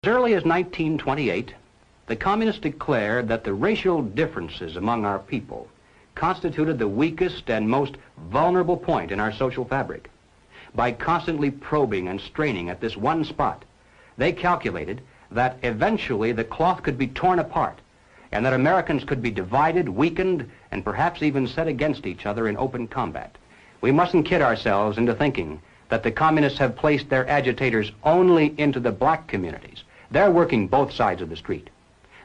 As early as 1928, the communists declared that the racial differences among our people constituted the weakest and most vulnerable point in our social fabric. By constantly probing and straining at this one spot, they calculated that eventually the cloth could be torn apart and that Americans could be divided, weakened, and perhaps even set against each other in open combat. We mustn't kid ourselves into thinking that the communists have placed their agitators only into the black communities. They're working both sides of the street.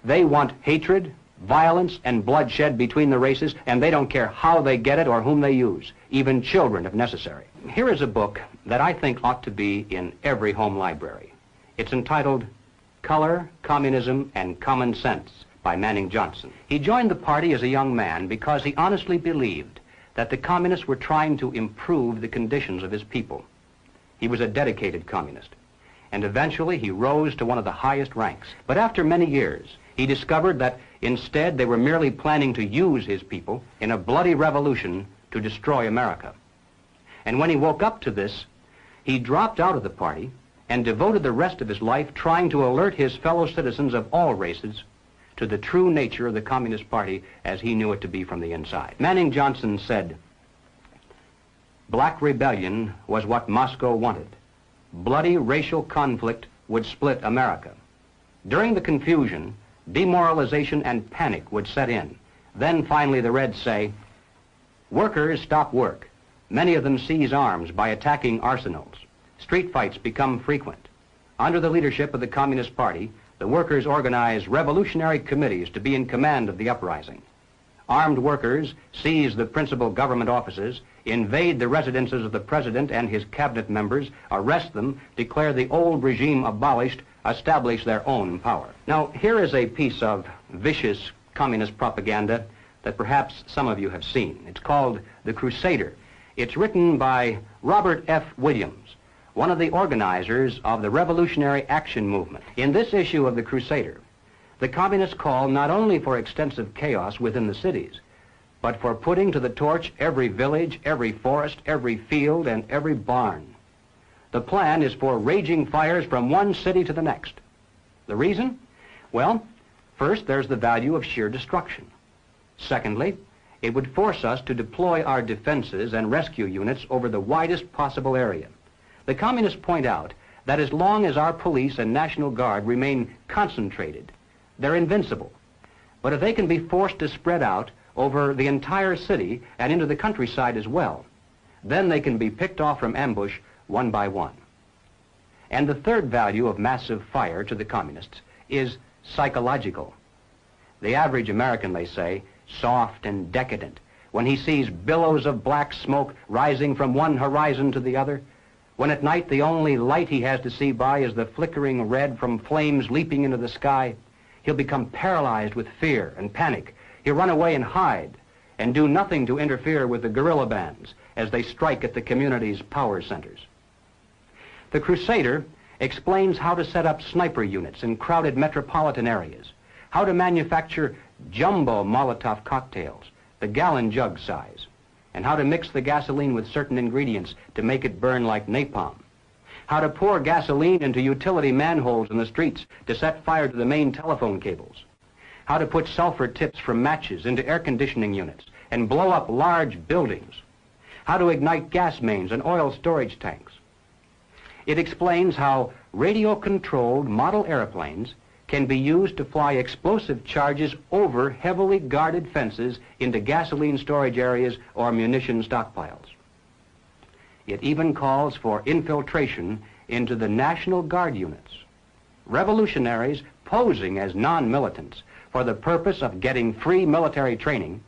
They want hatred, violence, and bloodshed between the races, and they don't care how they get it or whom they use, even children if necessary. Here is a book that I think ought to be in every home library. It's entitled Color, Communism, and Common Sense by Manning Johnson. He joined the party as a young man because he honestly believed that the communists were trying to improve the conditions of his people. He was a dedicated communist, and eventually he rose to one of the highest ranks. But after many years, he discovered that instead they were merely planning to use his people in a bloody revolution to destroy America. And when he woke up to this, he dropped out of the party and devoted the rest of his life trying to alert his fellow citizens of all races to the true nature of the Communist Party as he knew it to be from the inside. Manning Johnson said, "Black rebellion was what Moscow wanted. Bloody racial conflict would split America. During the confusion, demoralization and panic would set in. Then finally the Reds say, workers stop work. Many of them seize arms by attacking arsenals. Street fights become frequent. Under the leadership of the Communist Party, the workers organize revolutionary committees to be in command of the uprising. Armed workers seize the principal government offices, invade the residences of the president and his cabinet members, arrest them, declare the old regime abolished, establish their own power." Now, here is a piece of vicious communist propaganda that perhaps some of you have seen. It's called The Crusader. It's written by Robert F. Williams, one of the organizers of the Revolutionary Action Movement. In this issue of The Crusader, the communists call not only for extensive chaos within the cities, but for putting to the torch every village, every forest, every field, and every barn. The plan is for raging fires from one city to the next. The reason? Well, first, there's the value of sheer destruction. Secondly, it would force us to deploy our defenses and rescue units over the widest possible area. The communists point out that as long as our police and National Guard remain concentrated, they're invincible. But if they can be forced to spread out over the entire city and into the countryside as well, then they can be picked off from ambush one by one. And the third value of massive fire to the communists is psychological. The average American, they say, soft and decadent, when he sees billows of black smoke rising from one horizon to the other, when at night the only light he has to see by is the flickering red from flames leaping into the sky, he'll become paralyzed with fear and panic. He'll run away and hide and do nothing to interfere with the guerrilla bands as they strike at the community's power centers. The Crusader explains how to set up sniper units in crowded metropolitan areas, how to manufacture jumbo Molotov cocktails, the gallon jug size, and how to mix the gasoline with certain ingredients to make it burn like napalm, how to pour gasoline into utility manholes in the streets to set fire to the main telephone cables, how to put sulfur tips from matches into air conditioning units and blow up large buildings, how to ignite gas mains and oil storage tanks. It explains how radio-controlled model airplanes can be used to fly explosive charges over heavily guarded fences into gasoline storage areas or munition stockpiles. It even calls for infiltration into the National Guard units, revolutionaries posing as non-militants for the purpose of getting free military training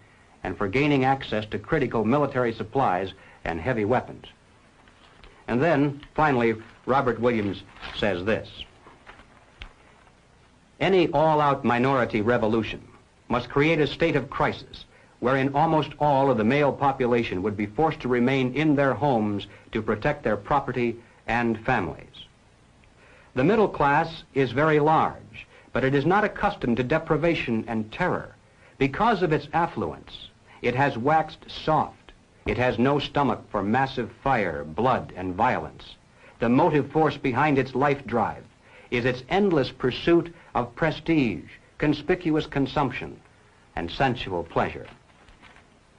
and for gaining access to critical military supplies and heavy weapons. And then, finally, Robert Williams says this: any all-out minority revolution must create a state of crisis wherein almost all of the male population would be forced to remain in their homes to protect their property and families. The middle class is very large, but it is not accustomed to deprivation and terror. Because of its affluence, it has waxed soft. It has no stomach for massive fire, blood, and violence. The motive force behind its life drive is its endless pursuit of prestige, conspicuous consumption, and sensual pleasure.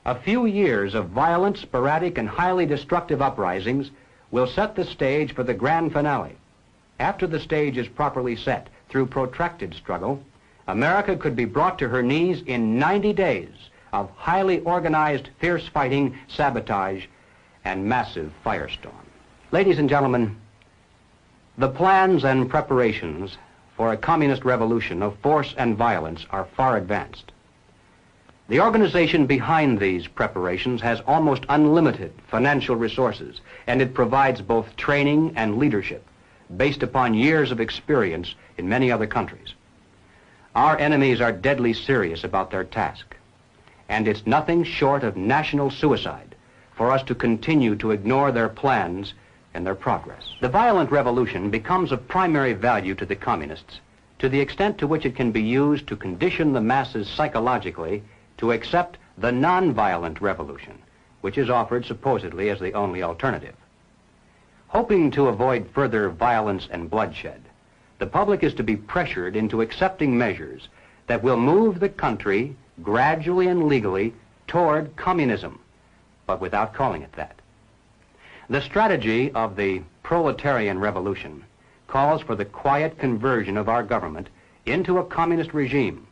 A few years of violent, sporadic, and highly destructive uprisings will set the stage for the grand finale. After the stage is properly set through protracted struggle, America could be brought to her knees in 90 days of highly organized, fierce fighting, sabotage, and massive firestorm. Ladies and gentlemen, the plans and preparations for a communist revolution of force and violence are far advanced. The organization behind these preparations has almost unlimited financial resources, and it provides both training and leadership based upon years of experience in many other countries. Our enemies are deadly serious about their task, and it's nothing short of national suicide for us to continue to ignore their plans and their progress. The violent revolution becomes of primary value to the communists to the extent to which it can be used to condition the masses psychologically to accept the non-violent revolution, which is offered supposedly as the only alternative. Hoping to avoid further violence and bloodshed, the public is to be pressured into accepting measures that will move the country gradually and legally toward communism, but without calling it that. The strategy of the proletarian revolution calls for the quiet conversion of our government into a communist regime,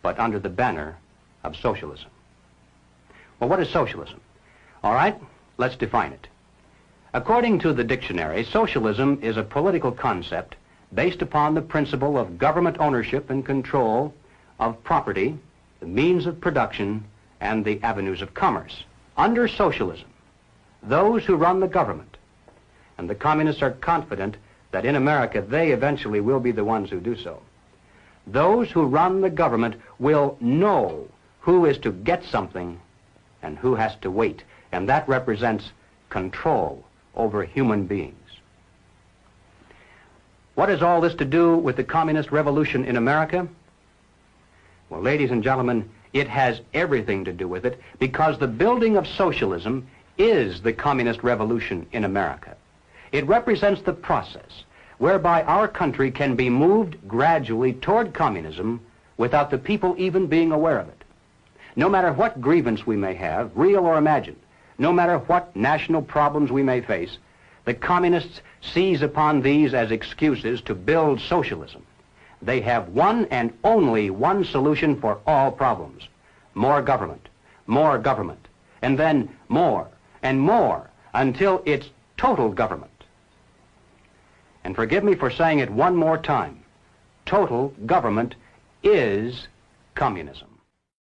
but under the banner of socialism. Well, what is socialism? All right, let's define it. According to the dictionary, socialism is a political concept based upon the principle of government ownership and control of property, the means of production, and the avenues of commerce. Under socialism, those who run the government, and the communists are confident that in America they eventually will be the ones who do so, those who run the government will know who is to get something and who has to wait, and that represents control over human beings. What has all this to do with the communist revolution in America? Well, ladies and gentlemen, it has everything to do with it, because the building of socialism is the communist revolution in America. It represents the process whereby our country can be moved gradually toward communism without the people even being aware of it. No matter what grievance we may have, real or imagined, no matter what national problems we may face, the communists seize upon these as excuses to build socialism. They have one and only one solution for all problems: more government, and then more and more until it's total government. And forgive me for saying it one more time, total government is communism.